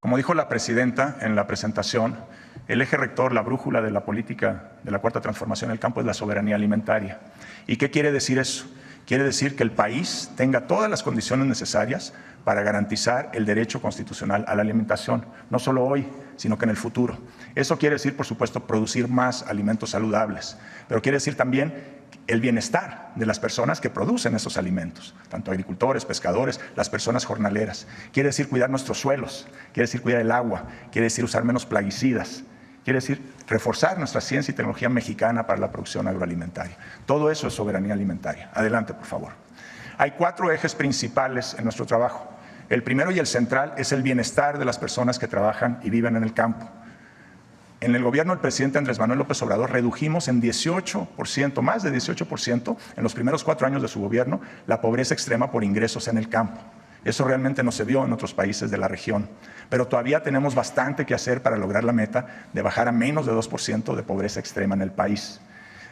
Como dijo la presidenta en la presentación, el eje rector, la brújula de la política de la Cuarta Transformación del campo es la soberanía alimentaria. ¿Y qué quiere decir eso? Quiere decir que el país tenga todas las condiciones necesarias para garantizar el derecho constitucional a la alimentación, no solo hoy, sino que en el futuro. Eso quiere decir, por supuesto, producir más alimentos saludables, pero quiere decir también el bienestar de las personas que producen esos alimentos, tanto agricultores, pescadores, las personas jornaleras. Quiere decir cuidar nuestros suelos, quiere decir cuidar el agua, quiere decir usar menos plaguicidas, quiere decir reforzar nuestra ciencia y tecnología mexicana para la producción agroalimentaria. Todo eso es soberanía alimentaria. Adelante, por favor. Hay 4 ejes principales en nuestro trabajo. El primero y el central es el bienestar de las personas que trabajan y viven en el campo. En el gobierno del presidente Andrés Manuel López Obrador redujimos en 18%, más de 18%, en los primeros 4 años de su gobierno, la pobreza extrema por ingresos en el campo. Eso realmente no se vio en otros países de la región. Pero todavía tenemos bastante que hacer para lograr la meta de bajar a menos de 2% de pobreza extrema en el país.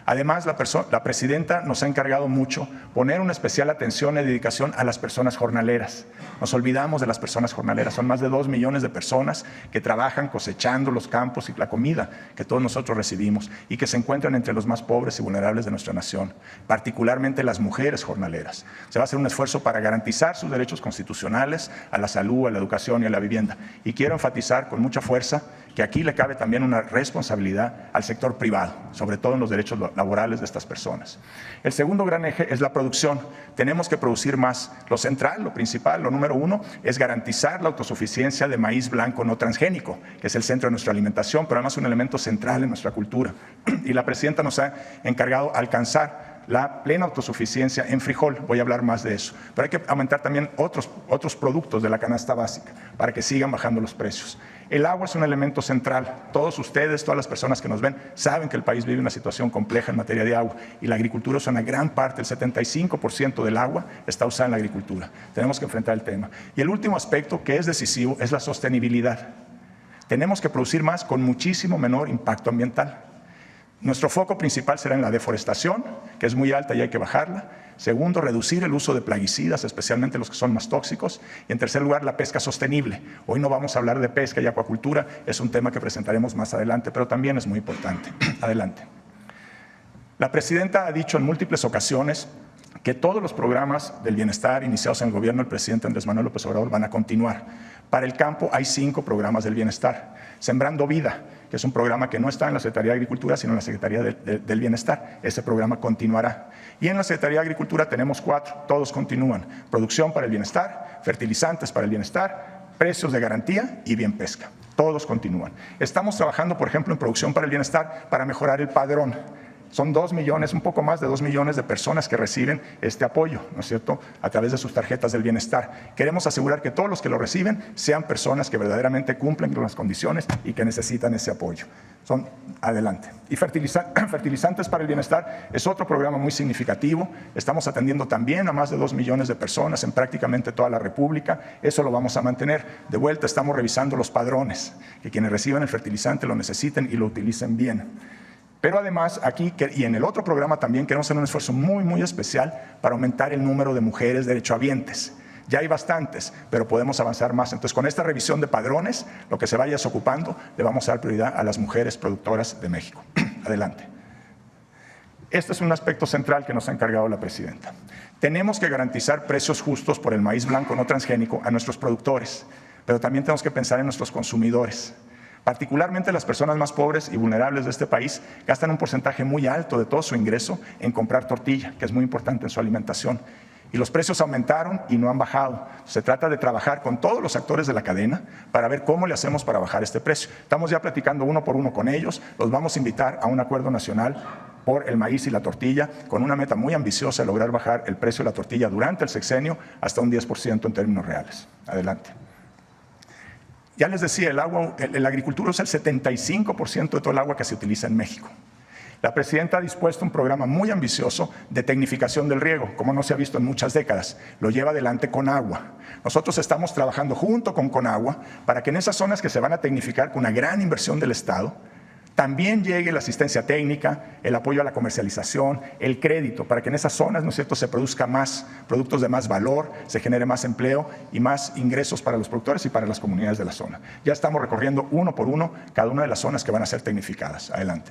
Además, la presidenta nos ha encargado mucho poner una especial atención y dedicación a las personas jornaleras. Nos olvidamos de las personas jornaleras. Son más de 2 millones de personas que trabajan cosechando los campos y la comida que todos nosotros recibimos y que se encuentran entre los más pobres y vulnerables de nuestra nación, particularmente las mujeres jornaleras. Se va a hacer un esfuerzo para garantizar sus derechos constitucionales a la salud, a la educación y a la vivienda. Y quiero enfatizar con mucha fuerza que aquí le cabe también una responsabilidad al sector privado, sobre todo en los derechos laborales de estas personas. El segundo gran eje es la producción. Tenemos que producir más. Lo central, lo principal, lo número 1 es garantizar la autosuficiencia de maíz blanco no transgénico, que es el centro de nuestra alimentación, pero además un elemento central en nuestra cultura. Y la presidenta nos ha encargado alcanzar la plena autosuficiencia en frijol. Voy a hablar más de eso. Pero hay que aumentar también otros productos de la canasta básica para que sigan bajando los precios. El agua es un elemento central. Todos ustedes, todas las personas que nos ven, saben que el país vive una situación compleja en materia de agua y la agricultura es una gran parte, el 75% del agua está usada en la agricultura. Tenemos que enfrentar el tema. Y el último aspecto que es decisivo es la sostenibilidad. Tenemos que producir más con muchísimo menor impacto ambiental. Nuestro foco principal será en la deforestación, que es muy alta y hay que bajarla. Segundo, reducir el uso de plaguicidas, especialmente los que son más tóxicos. Y en tercer lugar, la pesca sostenible. Hoy no vamos a hablar de pesca y acuacultura, es un tema que presentaremos más adelante, pero también es muy importante. Adelante. La presidenta ha dicho en múltiples ocasiones que todos los programas del bienestar iniciados en el gobierno del presidente Andrés Manuel López Obrador van a continuar. Para el campo hay 5 programas del bienestar. Sembrando Vida, que es un programa que no está en la Secretaría de Agricultura, sino en la Secretaría del Bienestar. Ese programa continuará. Y en la Secretaría de Agricultura tenemos 4, todos continúan. Producción para el bienestar, fertilizantes para el bienestar, precios de garantía y bien pesca. Todos continúan. Estamos trabajando, por ejemplo, en producción para el bienestar para mejorar el padrón. Son 2 millones, un poco más de 2 millones de personas que reciben este apoyo, ¿no es cierto?, a través de sus tarjetas del bienestar. Queremos asegurar que todos los que lo reciben sean personas que verdaderamente cumplen con las condiciones y que necesitan ese apoyo. Adelante. Y fertilizantes para el bienestar es otro programa muy significativo. Estamos atendiendo también a más de 2 millones de personas en prácticamente toda la República. Eso lo vamos a mantener. De vuelta estamos revisando los padrones, que quienes reciban el fertilizante lo necesiten y lo utilicen bien. Pero además aquí y en el otro programa también queremos hacer un esfuerzo muy especial para aumentar el número de mujeres derechohabientes. Ya hay bastantes, pero podemos avanzar más. Entonces, con esta revisión de padrones, lo que se vaya ocupando, le vamos a dar prioridad a las mujeres productoras de México. Adelante. Este es un aspecto central que nos ha encargado la presidenta. Tenemos que garantizar precios justos por el maíz blanco no transgénico a nuestros productores, pero también tenemos que pensar en nuestros consumidores. Particularmente las personas más pobres y vulnerables de este país gastan un porcentaje muy alto de todo su ingreso en comprar tortilla, que es muy importante en su alimentación. Y los precios aumentaron y no han bajado. Se trata de trabajar con todos los actores de la cadena para ver cómo le hacemos para bajar este precio. Estamos ya platicando uno por uno con ellos. Los vamos a invitar a un acuerdo nacional por el maíz y la tortilla, con una meta muy ambiciosa de lograr bajar el precio de la tortilla durante el sexenio hasta un 10% en términos reales. Adelante. Ya les decía, la agricultura usa el 75% de todo el agua que se utiliza en México. La presidenta ha dispuesto un programa muy ambicioso de tecnificación del riego, como no se ha visto en muchas décadas. Lo lleva adelante Conagua. Nosotros estamos trabajando junto con Conagua para que en esas zonas que se van a tecnificar con una gran inversión del Estado, también llegue la asistencia técnica, el apoyo a la comercialización, el crédito, para que en esas zonas, ¿no es cierto?, se produzca más productos de más valor, se genere más empleo y más ingresos para los productores y para las comunidades de la zona. Ya estamos recorriendo uno por uno cada una de las zonas que van a ser tecnificadas. Adelante.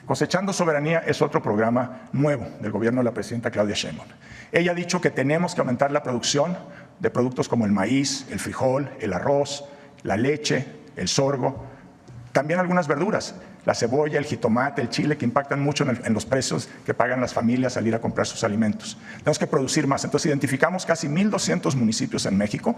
Cosechando Soberanía es otro programa nuevo del gobierno de la presidenta Claudia Sheinbaum. Ella ha dicho que tenemos que aumentar la producción de productos como el maíz, el frijol, el arroz, la leche, el sorgo, también algunas verduras, la cebolla, el jitomate, el chile, que impactan mucho en los precios que pagan las familias al ir a comprar sus alimentos. Tenemos que producir más. Entonces identificamos casi 1,200 municipios en México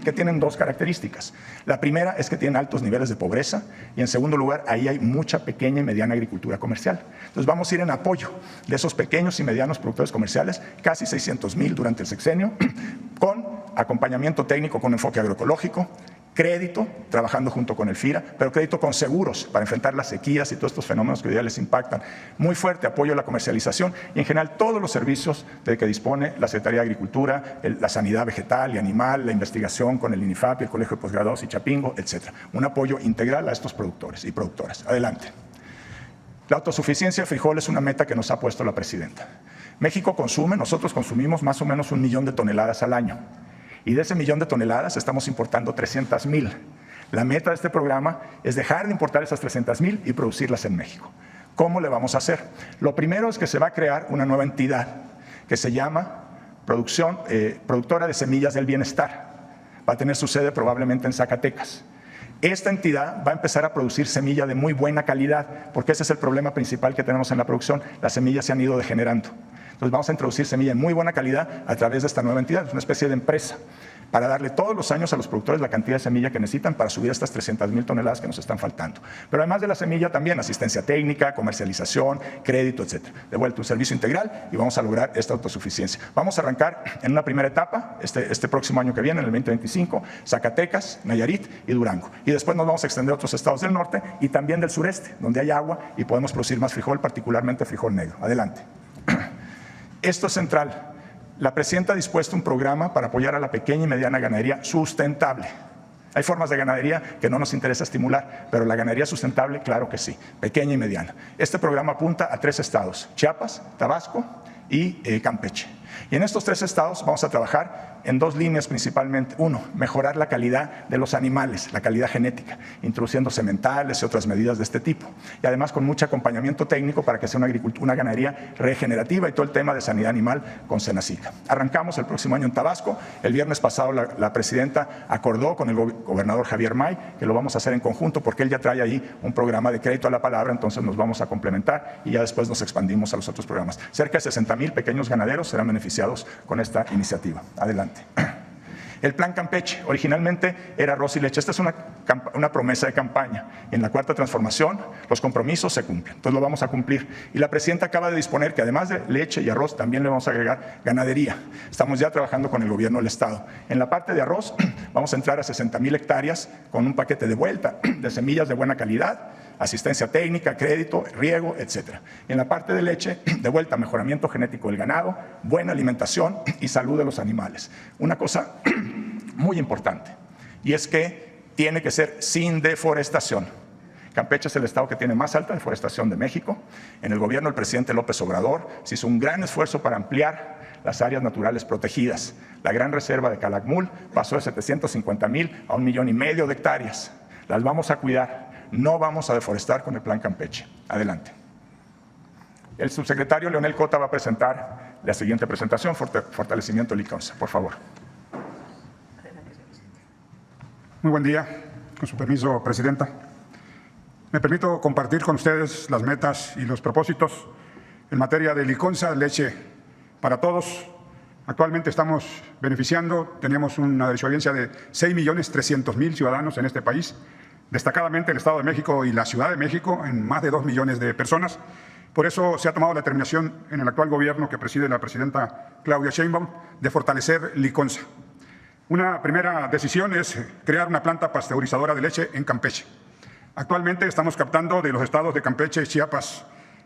que tienen dos características. La primera es que tienen altos niveles de pobreza y en segundo lugar, ahí hay mucha pequeña y mediana agricultura comercial. Entonces vamos a ir en apoyo de esos pequeños y medianos productores comerciales, casi 600,000 durante el sexenio, con acompañamiento técnico con enfoque agroecológico, crédito, trabajando junto con el FIRA, pero crédito con seguros para enfrentar las sequías y todos estos fenómenos que hoy día les impactan. Muy fuerte apoyo a la comercialización y en general todos los servicios de que dispone la Secretaría de Agricultura, la sanidad vegetal y animal, la investigación con el INIFAP, el Colegio de Posgraduados y Chapingo, etc. Un apoyo integral a estos productores y productoras. Adelante. La autosuficiencia de frijol es una meta que nos ha puesto la presidenta. México consume, nosotros consumimos más o menos 1 millón de toneladas al año. Y de ese 1 millón de toneladas estamos importando 300,000. La meta de este programa es dejar de importar esas 300,000 y producirlas en México. ¿Cómo le vamos a hacer? Lo primero es que se va a crear una nueva entidad que se llama Productora de Semillas del Bienestar. Va a tener su sede probablemente en Zacatecas. Esta entidad va a empezar a producir semilla de muy buena calidad, porque ese es el problema principal que tenemos en la producción. Las semillas se han ido degenerando. Entonces vamos a introducir semilla de muy buena calidad a través de esta nueva entidad, es una especie de empresa, para darle todos los años a los productores la cantidad de semilla que necesitan para subir estas 300,000 toneladas que nos están faltando. Pero además de la semilla también asistencia técnica, comercialización, crédito, etc. De vuelta, un servicio integral y vamos a lograr esta autosuficiencia. Vamos a arrancar en una primera etapa, este próximo año que viene, en el 2025, Zacatecas, Nayarit y Durango. Y después nos vamos a extender a otros estados del norte y también del sureste, donde hay agua y podemos producir más frijol, particularmente frijol negro. Adelante. Esto es central. La presidenta ha dispuesto un programa para apoyar a la pequeña y mediana ganadería sustentable. Hay formas de ganadería que no nos interesa estimular, pero la ganadería sustentable, claro que sí, pequeña y mediana. Este programa apunta a 3 estados, Chiapas, Tabasco y Campeche. Y en estos 3 estados vamos a trabajar en 2 líneas principalmente. 1, mejorar la calidad de los animales, la calidad genética, introduciendo sementales y otras medidas de este tipo. Y además con mucho acompañamiento técnico para que sea una ganadería regenerativa y todo el tema de sanidad animal con Senacica. Arrancamos el próximo año en Tabasco. El viernes pasado la presidenta acordó con el gobernador Javier May que lo vamos a hacer en conjunto porque él ya trae ahí un programa de crédito a la palabra, entonces nos vamos a complementar y ya después nos expandimos a los otros programas. Cerca de 60,000 pequeños ganaderos serán beneficiados con esta iniciativa. Adelante. El Plan Campeche originalmente era arroz y leche. Esta es una promesa de campaña. En la Cuarta Transformación los compromisos se cumplen, entonces lo vamos a cumplir. Y la presidenta acaba de disponer que además de leche y arroz también le vamos a agregar ganadería. Estamos ya trabajando con el gobierno del estado. En la parte de arroz vamos a entrar a 60,000 hectáreas con un paquete de vuelta de semillas de buena calidad, asistencia técnica, crédito, riego, etc. En la parte de leche, de vuelta, mejoramiento genético del ganado, buena alimentación y salud de los animales. Una cosa muy importante, y es que tiene que ser sin deforestación. Campeche es el estado que tiene más alta deforestación de México. En el gobierno del presidente López Obrador se hizo un gran esfuerzo para ampliar las áreas naturales protegidas. La gran reserva de Calakmul pasó de 750,000 a 1,5 millones de hectáreas. Las vamos a cuidar. No vamos a deforestar con el Plan Campeche. Adelante. El subsecretario Leonel Cota va a presentar la siguiente presentación, fortalecimiento de Liconza. Por favor. Muy buen día. Con su permiso, presidenta. Me permito compartir con ustedes las metas y los propósitos en materia de Liconza, leche para todos. Actualmente estamos beneficiando, tenemos una desobediencia de 6,300,000 ciudadanos en este país, destacadamente el Estado de México y la Ciudad de México, en más de 2 millones de personas. Por eso se ha tomado la determinación en el actual gobierno que preside la presidenta Claudia Sheinbaum de fortalecer Liconza. Una primera decisión es crear una planta pasteurizadora de leche en Campeche. Actualmente estamos captando de los estados de Campeche, Chiapas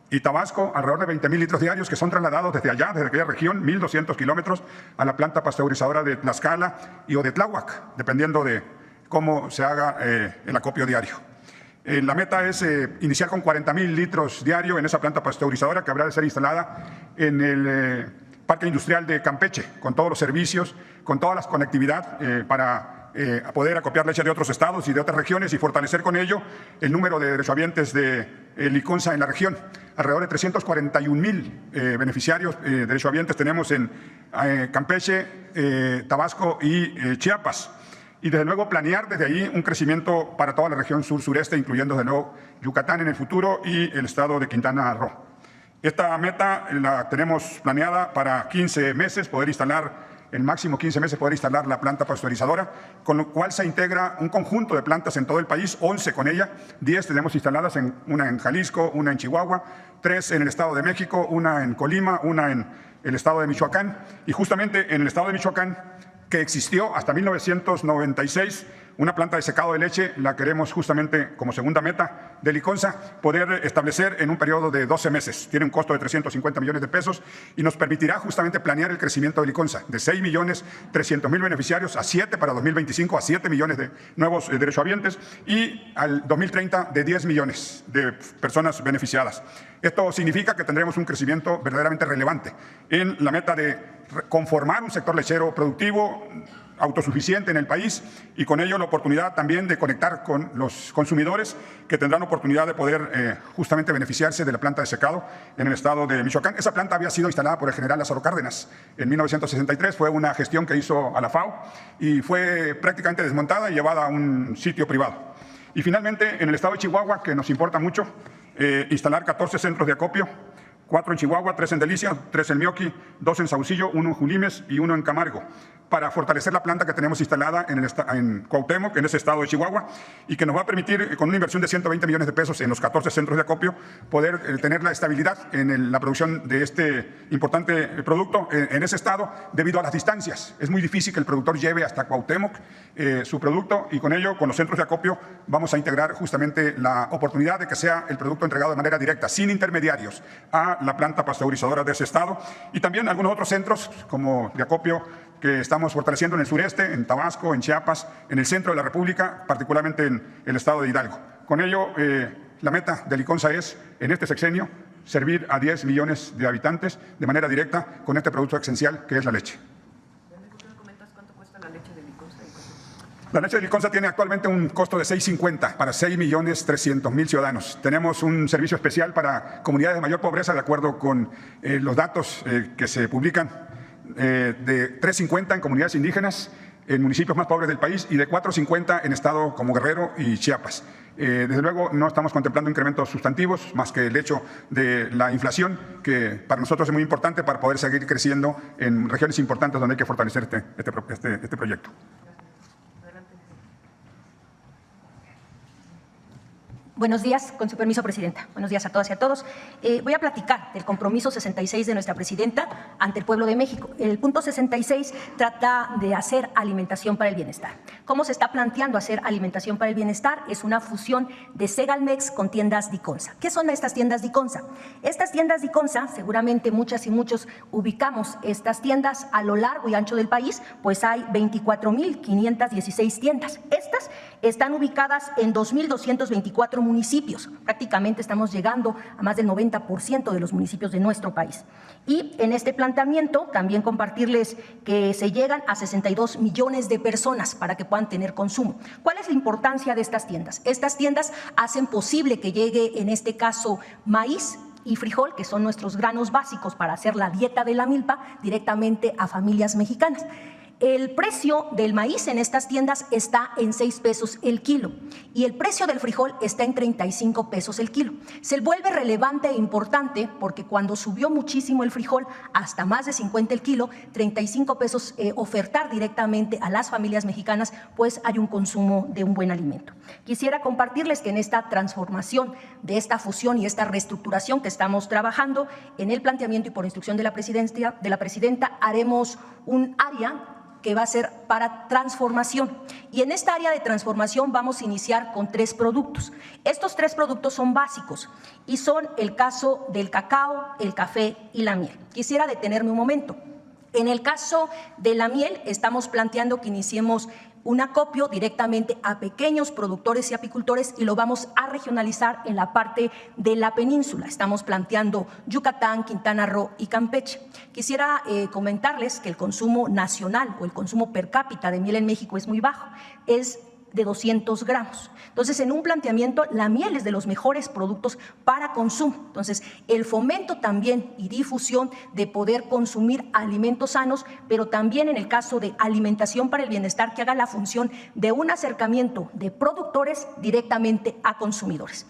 y Tabasco alrededor de 20,000 litros diarios que son trasladados desde allá, desde aquella región, 1,200 kilómetros, a la planta pasteurizadora de Tlaxcala o de Tláhuac, dependiendo de cómo se haga el acopio diario. La meta es iniciar con 40,000 litros diario en esa planta pasteurizadora que habrá de ser instalada en el Parque Industrial de Campeche, con todos los servicios, con toda la conectividad para poder acopiar leche de otros estados y de otras regiones y fortalecer con ello el número de derechohabientes de Liconza en la región. Alrededor de 341,000 beneficiarios derechohabientes tenemos en Campeche, Tabasco y Chiapas. Y desde luego planear desde ahí un crecimiento para toda la región sur-sureste, incluyendo desde luego Yucatán en el futuro y el estado de Quintana Roo. Esta meta la tenemos planeada para 15 meses, poder instalar, el máximo 15 meses poder instalar la planta pasteurizadora, con lo cual se integra un conjunto de plantas en todo el país, 11 con ella, 10 tenemos instaladas, una en Jalisco, una en Chihuahua, 3 en el Estado de México, una en Colima, una en el Estado de Michoacán, y justamente en el Estado de Michoacán, que existió hasta 1996, una planta de secado de leche, la queremos justamente como segunda meta de Liconza, poder establecer en un periodo de 12 meses. Tiene un costo de 350 millones de pesos y nos permitirá justamente planear el crecimiento de Liconza de 6,300,000 beneficiarios a 7 para 2025, a 7 millones de nuevos derechohabientes y al 2030 de 10 millones de personas beneficiadas. Esto significa que tendremos un crecimiento verdaderamente relevante en la meta de conformar un sector lechero productivo, autosuficiente en el país y con ello la oportunidad también de conectar con los consumidores que tendrán oportunidad de poder justamente beneficiarse de la planta de secado en el estado de Michoacán. Esa planta había sido instalada por el general Lázaro Cárdenas en 1963, fue una gestión que hizo a la FAO y fue prácticamente desmontada y llevada a un sitio privado. Y finalmente en el estado de Chihuahua, que nos importa mucho, instalar 14 centros de acopio, 4 en Chihuahua, 3 en Delicia, 3 en Mioqui, 2 en Saucillo, 1 en Julimes y 1 en Camargo, para fortalecer la planta que tenemos instalada en Cuauhtémoc, en ese estado de Chihuahua, y que nos va a permitir, con una inversión de 120 millones de pesos en los 14 centros de acopio, poder tener la estabilidad en la producción de este importante producto en ese estado, debido a las distancias. Es muy difícil que el productor lleve hasta Cuauhtémoc su producto, y con ello, con los centros de acopio, vamos a integrar justamente la oportunidad de que sea el producto entregado de manera directa, sin intermediarios, a la planta pasteurizadora de ese estado, y también algunos otros centros como de acopio que estamos fortaleciendo en el sureste, en Tabasco, en Chiapas, en el centro de la República, particularmente en el estado de Hidalgo. Con ello, la meta de Liconza es, en este sexenio, servir a 10 millones de habitantes de manera directa con este producto esencial que es la leche. ¿Cuánto cuesta la leche de Liconza? La leche de Liconza tiene actualmente un costo de $6.50 para 6,300,000 ciudadanos. Tenemos un servicio especial para comunidades de mayor pobreza, de acuerdo con los datos que se publican, de $3.50 en comunidades indígenas, en municipios más pobres del país, y de $4.50 en estados como Guerrero y Chiapas. Desde luego no estamos contemplando incrementos sustantivos, más que el hecho de la inflación, que para nosotros es muy importante para poder seguir creciendo en regiones importantes donde hay que fortalecer este proyecto. Buenos días, con su permiso, Presidenta. Buenos días a todas y a todos. Voy a platicar del compromiso 66 de nuestra Presidenta ante el pueblo de México. El punto 66 trata de hacer alimentación para el bienestar. ¿Cómo se está planteando hacer alimentación para el bienestar? Es una fusión de Segalmex con tiendas Liconza. ¿Qué son estas tiendas Liconza? Estas tiendas Liconza, seguramente muchas y muchos ubicamos estas tiendas a lo largo y ancho del país, pues hay 24,516 tiendas. Estas están ubicadas en 2,224 municipios. Prácticamente estamos llegando a más del 90% de los municipios de nuestro país. Y en este planteamiento también compartirles que se llegan a 62 millones de personas para que puedan tener consumo. ¿Cuál es la importancia de estas tiendas? Estas tiendas hacen posible que llegue, en este caso, maíz y frijol, que son nuestros granos básicos para hacer la dieta de la milpa, directamente a familias mexicanas. El precio del maíz en estas tiendas está en 6 pesos el kilo y el precio del frijol está en 35 pesos el kilo. Se vuelve relevante e importante porque cuando subió muchísimo el frijol, hasta más de 50 el kilo, 35 pesos ofertar directamente a las familias mexicanas, pues hay un consumo de un buen alimento. Quisiera compartirles que en esta transformación de esta fusión y esta reestructuración que estamos trabajando, en el planteamiento y por instrucción de la Presidenta, haremos un área que va a ser para transformación. Y en esta área de transformación vamos a iniciar con 3 productos. Estos 3 productos son básicos y son el caso del cacao, el café y la miel. Quisiera detenerme un momento. En el caso de la miel, estamos planteando que iniciemos un acopio directamente a pequeños productores y apicultores y lo vamos a regionalizar en la parte de la península. Estamos planteando Yucatán, Quintana Roo y Campeche. Quisiera comentarles que el consumo nacional o el consumo per cápita de miel en México es muy bajo, es de 200 gramos. Entonces, en un planteamiento, la miel es de los mejores productos para consumo. Entonces, el fomento también y difusión de poder consumir alimentos sanos, pero también en el caso de alimentación para el bienestar, que haga la función de un acercamiento de productores directamente a consumidores.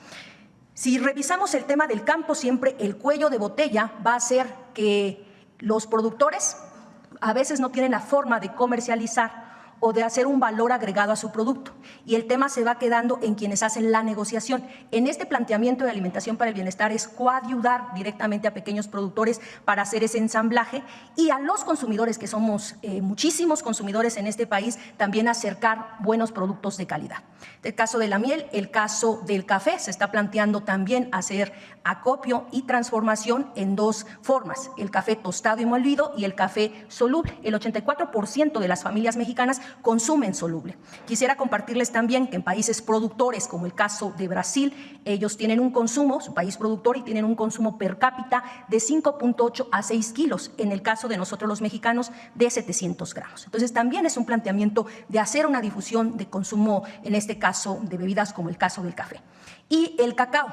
Si revisamos el tema del campo, siempre el cuello de botella va a ser que los productores a veces no tienen la forma de comercializar o de hacer un valor agregado a su producto. Y el tema se va quedando en quienes hacen la negociación. En este planteamiento de alimentación para el bienestar es coayudar directamente a pequeños productores para hacer ese ensamblaje y a los consumidores, que somos muchísimos consumidores en este país, también acercar buenos productos de calidad. El caso de la miel, el caso del café, se está planteando también hacer acopio y transformación en dos formas, el café tostado y molido y el café soluble. El 84% de las familias mexicanas consumen soluble. Quisiera compartirles también que en países productores, como el caso de Brasil, ellos tienen un consumo, su país productor, y tienen un consumo per cápita de 5.8 a 6 kilos. En el caso de nosotros los mexicanos, de 700 gramos. Entonces, también es un planteamiento de hacer una difusión de consumo, en este caso, de bebidas como el caso del café. Y el cacao.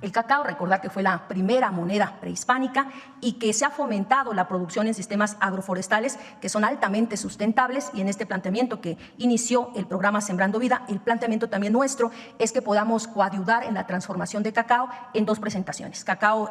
El cacao, recordar que fue la primera moneda prehispánica y que se ha fomentado la producción en sistemas agroforestales que son altamente sustentables, y en este planteamiento que inició el programa Sembrando Vida, el planteamiento también nuestro es que podamos coayudar en la transformación de cacao en dos presentaciones, cacao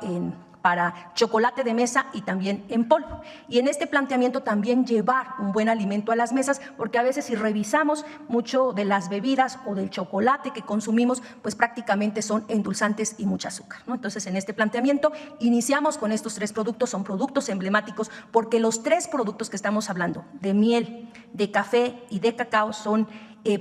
para chocolate de mesa y también en polvo. Y en este planteamiento también llevar un buen alimento a las mesas, porque a veces si revisamos mucho de las bebidas o del chocolate que consumimos, pues prácticamente son endulzantes y mucho azúcar, ¿no? Entonces, en este planteamiento iniciamos con estos tres productos, son productos emblemáticos porque los tres productos que estamos hablando, de miel, de café y de cacao, son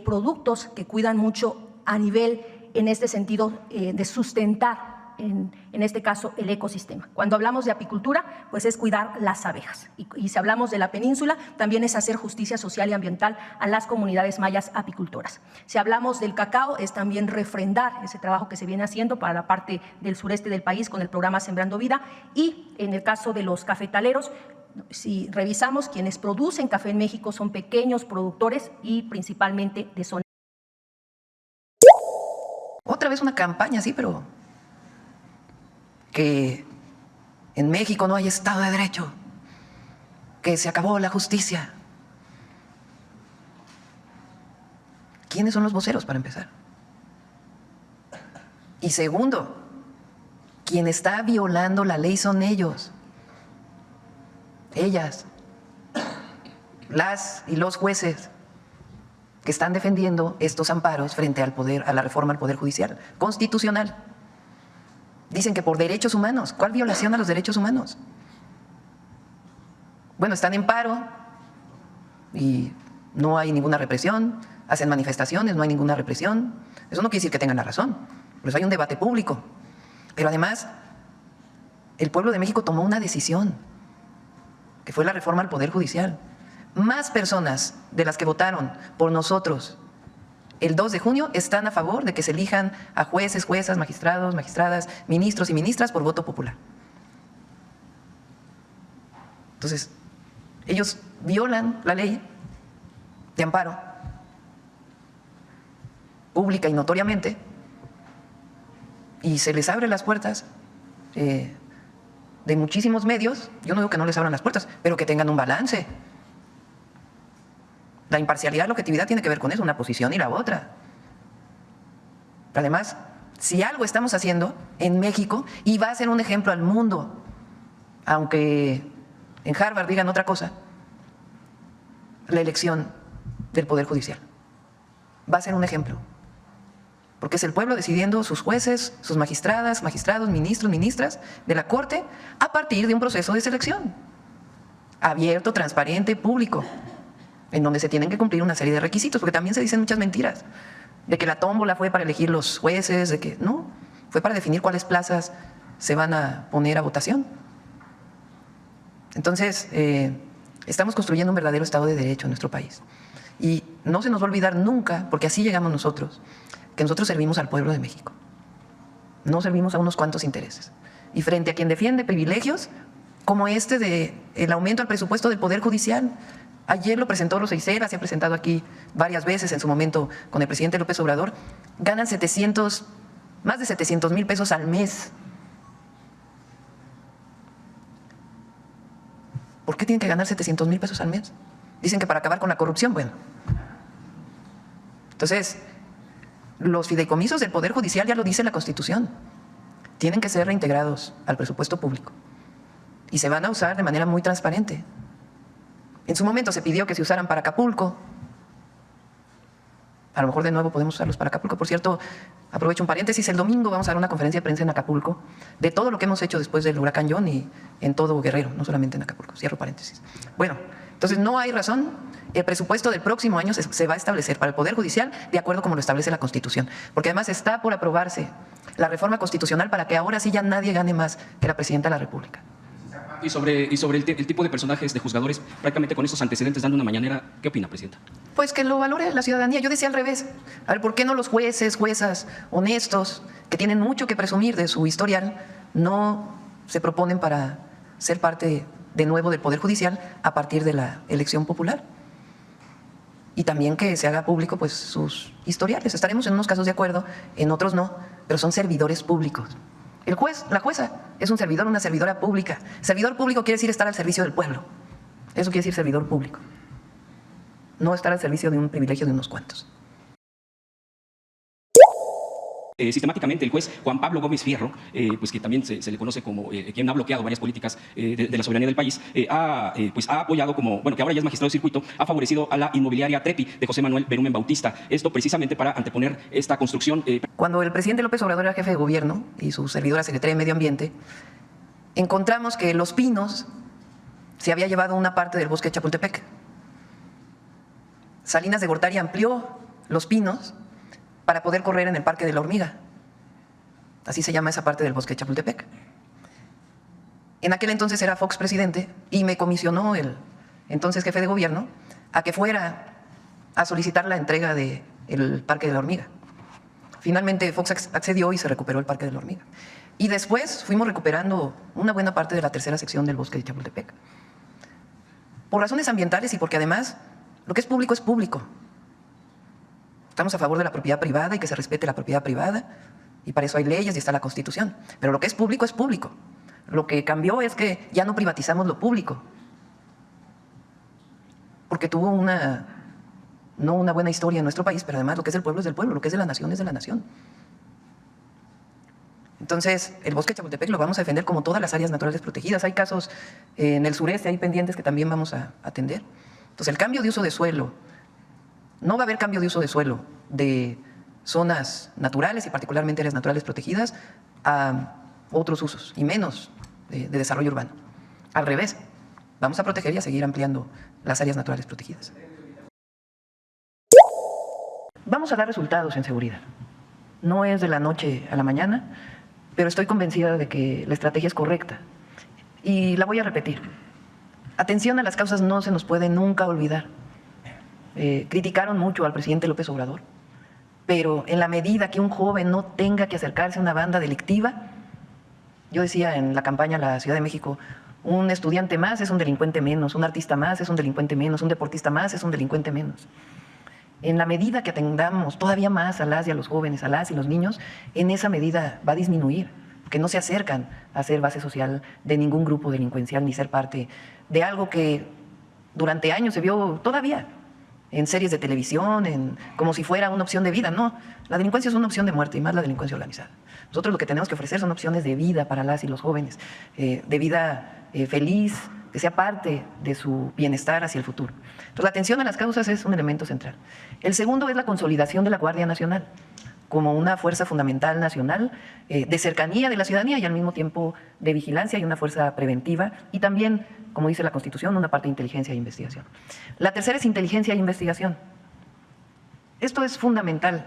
productos que cuidan mucho a nivel, en este sentido, de sustentar en este caso el ecosistema. Cuando hablamos de apicultura, pues es cuidar las abejas. Y si hablamos de la península, también es hacer justicia social y ambiental a las comunidades mayas apicultoras. Si hablamos del cacao, es también refrendar ese trabajo que se viene haciendo para la parte del sureste del país con el programa Sembrando Vida. Y en el caso de los cafetaleros, si revisamos, quienes producen café en México son pequeños productores y principalmente de zona. Otra vez una campaña, sí, pero que en México no hay Estado de Derecho, que se acabó la justicia. ¿Quiénes son los voceros, para empezar? Y segundo, quien está violando la ley son ellos, ellas, las y los jueces que están defendiendo estos amparos frente al poder, a la reforma al Poder Judicial constitucional. Dicen que por derechos humanos. ¿Cuál violación a los derechos humanos? Bueno, están en paro y no hay ninguna represión, hacen manifestaciones, no hay ninguna represión. Eso no quiere decir que tengan la razón, por eso hay un debate público. Pero además, el pueblo de México tomó una decisión, que fue la reforma al Poder Judicial. Más personas de las que votaron por nosotros el 2 de junio están a favor de que se elijan a jueces, juezas, magistrados, magistradas, ministros y ministras por voto popular. Entonces, ellos violan la ley de amparo pública y notoriamente, y se les abren las puertas de muchísimos medios. Yo no digo que no les abran las puertas, pero que tengan un balance. La imparcialidad, la objetividad tiene que ver con eso, una posición y la otra. Además, si algo estamos haciendo en México, y va a ser un ejemplo al mundo, aunque en Harvard digan otra cosa, la elección del Poder Judicial va a ser un ejemplo, porque es el pueblo decidiendo sus jueces, sus magistradas, magistrados, ministros, ministras de la Corte a partir de un proceso de selección abierto, transparente, público, en donde se tienen que cumplir una serie de requisitos, porque también se dicen muchas mentiras, de que la tómbola fue para elegir los jueces, de que no, fue para definir cuáles plazas se van a poner a votación. Entonces, Estamos construyendo un verdadero Estado de Derecho en nuestro país. Y no se nos va a olvidar nunca, porque así llegamos nosotros, que nosotros servimos al pueblo de México. No servimos a unos cuantos intereses. Y frente a quien defiende privilegios, como este de el aumento al presupuesto del Poder Judicial, ayer lo presentó Rosa Isela, se ha presentado aquí varias veces en su momento con el presidente López Obrador, ganan más de 700,000 pesos al mes. ¿Por qué tienen que ganar 700,000 pesos al mes? Dicen que para acabar con la corrupción. Bueno, entonces, los fideicomisos del Poder Judicial, ya lo dice la Constitución, tienen que ser reintegrados al presupuesto público y se van a usar de manera muy transparente. En su momento se pidió que se usaran para Acapulco. A lo mejor de nuevo podemos usarlos para Acapulco. Por cierto, aprovecho un paréntesis, el domingo vamos a dar una conferencia de prensa en Acapulco de todo lo que hemos hecho después del huracán John y en todo Guerrero, no solamente en Acapulco. Cierro paréntesis. Bueno, entonces no hay razón. El presupuesto del próximo año se va a establecer para el Poder Judicial de acuerdo como lo establece la Constitución. Porque además está por aprobarse la reforma constitucional para que ahora sí ya nadie gane más que la Presidenta de la República. Y sobre el tipo de personajes, de juzgadores, prácticamente con estos antecedentes dando una mañanera, ¿qué opina, Presidenta? Pues que lo valore la ciudadanía. Yo decía al revés. A ver, ¿por qué no los jueces, juezas honestos, que tienen mucho que presumir de su historial, no se proponen para ser parte de nuevo del Poder Judicial a partir de la elección popular? Y también que se haga público pues sus historiales. Estaremos en unos casos de acuerdo, en otros no, pero son servidores públicos. El juez, la jueza, es un servidor, una servidora pública. Servidor público quiere decir estar al servicio del pueblo. Eso quiere decir servidor público. No estar al servicio de un privilegio de unos cuantos. Sistemáticamente el juez Juan Pablo Gómez Fierro, pues que también se le conoce como quien ha bloqueado varias políticas de la soberanía del país, ha apoyado que ahora ya es magistrado de circuito, ha favorecido a la inmobiliaria Trepi de José Manuel Berumen Bautista. Esto precisamente para anteponer esta construcción. Cuando el presidente López Obrador era jefe de gobierno y su servidora secretaria de Medio Ambiente, encontramos que Los Pinos se había llevado una parte del bosque de Chapultepec. Salinas de Gortari amplió Los Pinos para poder correr en el Parque de la Hormiga. Así se llama esa parte del bosque de Chapultepec. En aquel entonces era Fox presidente y me comisionó el entonces jefe de gobierno a que fuera a solicitar la entrega del Parque de la Hormiga. Finalmente Fox accedió y se recuperó el Parque de la Hormiga. Y después fuimos recuperando una buena parte de la tercera sección del bosque de Chapultepec. Por razones ambientales y porque además lo que es público es público. Estamos a favor de la propiedad privada y que se respete la propiedad privada, y para eso hay leyes y está la Constitución. Pero lo que es público es público. Lo que cambió es que ya no privatizamos lo público, porque tuvo no una buena historia en nuestro país, pero además lo que es del pueblo es del pueblo, lo que es de la nación es de la nación. Entonces, el bosque de Chapultepec lo vamos a defender como todas las áreas naturales protegidas. Hay casos en el sureste, hay pendientes que también vamos a atender. Entonces, el cambio de uso de suelo, no va a haber cambio de uso de suelo de zonas naturales y particularmente áreas naturales protegidas a otros usos y menos de desarrollo urbano. Al revés, vamos a proteger y a seguir ampliando las áreas naturales protegidas. Vamos a dar resultados en seguridad. No es de la noche a la mañana, pero estoy convencida de que la estrategia es correcta. Y la voy a repetir. Atención a las causas no se nos puede nunca olvidar. Criticaron mucho al presidente López Obrador, pero en la medida que un joven no tenga que acercarse a una banda delictiva, yo decía en la campaña a la Ciudad de México, un estudiante más es un delincuente menos, un artista más es un delincuente menos, un deportista más es un delincuente menos. En la medida que atendamos todavía más a las y a los jóvenes, a las y los niños, en esa medida va a disminuir, que no se acercan a ser base social de ningún grupo delincuencial ni ser parte de algo que durante años se vio todavía en series de televisión, como si fuera una opción de vida. No, la delincuencia es una opción de muerte y más la delincuencia organizada. Nosotros lo que tenemos que ofrecer son opciones de vida para las y los jóvenes, de vida feliz, que sea parte de su bienestar hacia el futuro. Entonces, la atención a las causas es un elemento central. El segundo es la consolidación de la Guardia Nacional como una fuerza fundamental nacional de cercanía de la ciudadanía y al mismo tiempo de vigilancia y una fuerza preventiva y también, como dice la Constitución, una parte de inteligencia e investigación. La tercera es inteligencia e investigación. Esto es fundamental.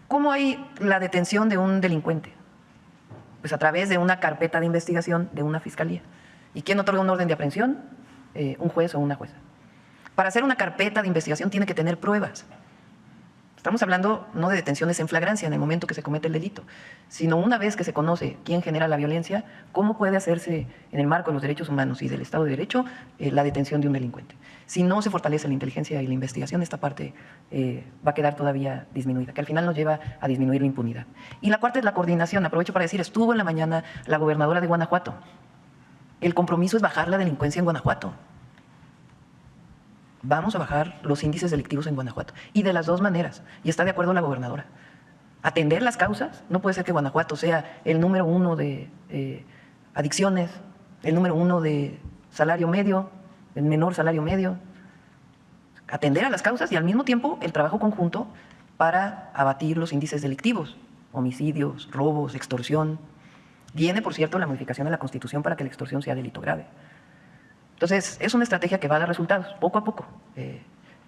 ¿Cómo hay la detención de un delincuente? Pues a través de una carpeta de investigación de una fiscalía. ¿Y quién otorga un orden de aprehensión? un juez o una jueza. Para hacer una carpeta de investigación tiene que tener pruebas. Estamos hablando no de detenciones en flagrancia en el momento que se comete el delito, sino una vez que se conoce quién genera la violencia, cómo puede hacerse en el marco de los derechos humanos y del Estado de Derecho la detención de un delincuente. Si no se fortalece la inteligencia y la investigación, esta parte va a quedar todavía disminuida, que al final nos lleva a disminuir la impunidad. Y la cuarta es la coordinación. Aprovecho para decir, estuvo en la mañana la gobernadora de Guanajuato. El compromiso es bajar la delincuencia en Guanajuato. Vamos a bajar los índices delictivos en Guanajuato. Y de las dos maneras. Y está de acuerdo la gobernadora. Atender las causas. No puede ser que Guanajuato sea el número 1 de adicciones, el número 1 de salario medio, el menor salario medio. Atender a las causas y al mismo tiempo el trabajo conjunto para abatir los índices delictivos. Homicidios, robos, extorsión. Viene, por cierto, la modificación de la Constitución para que la extorsión sea delito grave. Entonces, es una estrategia que va a dar resultados poco a poco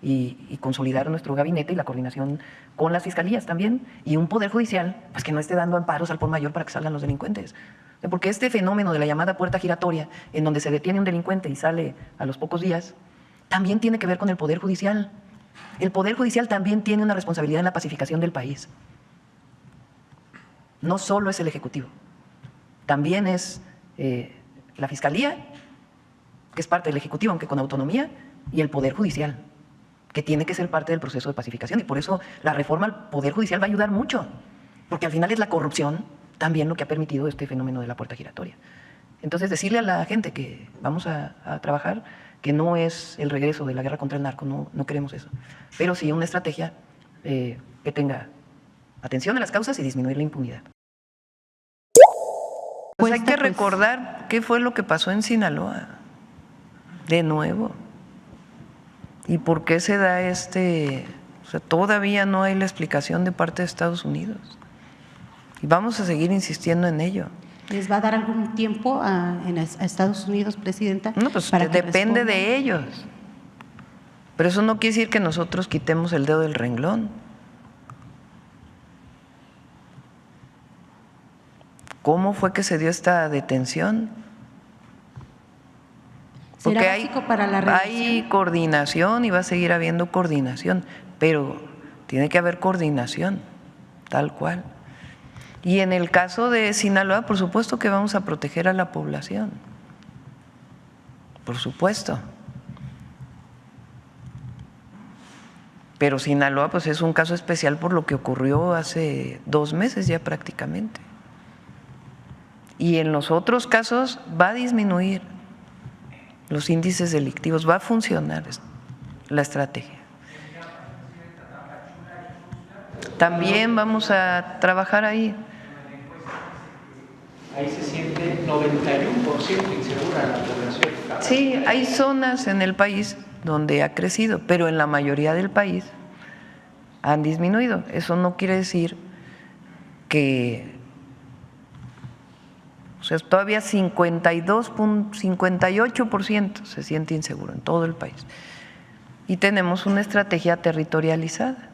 y consolidar nuestro gabinete y la coordinación con las fiscalías también y un poder judicial pues, que no esté dando amparos al por mayor para que salgan los delincuentes. Porque este fenómeno de la llamada puerta giratoria, en donde se detiene un delincuente y sale a los pocos días, también tiene que ver con el Poder Judicial. El Poder Judicial también tiene una responsabilidad en la pacificación del país. No solo es el Ejecutivo, también es la Fiscalía, que es parte del Ejecutivo, aunque con autonomía, y el Poder Judicial, que tiene que ser parte del proceso de pacificación. Y por eso la reforma al Poder Judicial va a ayudar mucho, porque al final es la corrupción también lo que ha permitido este fenómeno de la puerta giratoria. Entonces, decirle a la gente que vamos a trabajar, que no es el regreso de la guerra contra el narco, no queremos eso, pero sí una estrategia que tenga atención a las causas y disminuir la impunidad. Pues hay que recordar qué fue lo que pasó en Sinaloa. De nuevo. ¿Y por qué se da o sea, todavía no hay la explicación de parte de Estados Unidos? Y vamos a seguir insistiendo en ello. ¿Les va a dar algún tiempo a Estados Unidos, Presidenta? No, pues depende de ellos. Pero eso no quiere decir que nosotros quitemos el dedo del renglón. ¿Cómo fue que se dio esta detención? Porque hay coordinación y va a seguir habiendo coordinación, pero tiene que haber coordinación, tal cual. Y en el caso de Sinaloa, por supuesto que vamos a proteger a la población, por supuesto. Pero Sinaloa pues es un caso especial por lo que ocurrió hace 2 meses ya prácticamente. Y en los otros casos va a disminuir los índices delictivos, va a funcionar la estrategia. También vamos a trabajar ahí. Ahí se siente 91% insegura la población. Sí, hay zonas en el país donde ha crecido, pero en la mayoría del país han disminuido. Eso no quiere decir que… O sea, todavía 58% se siente inseguro en todo el país. Y tenemos una estrategia territorializada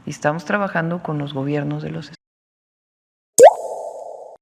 y estamos trabajando con los gobiernos de los estados.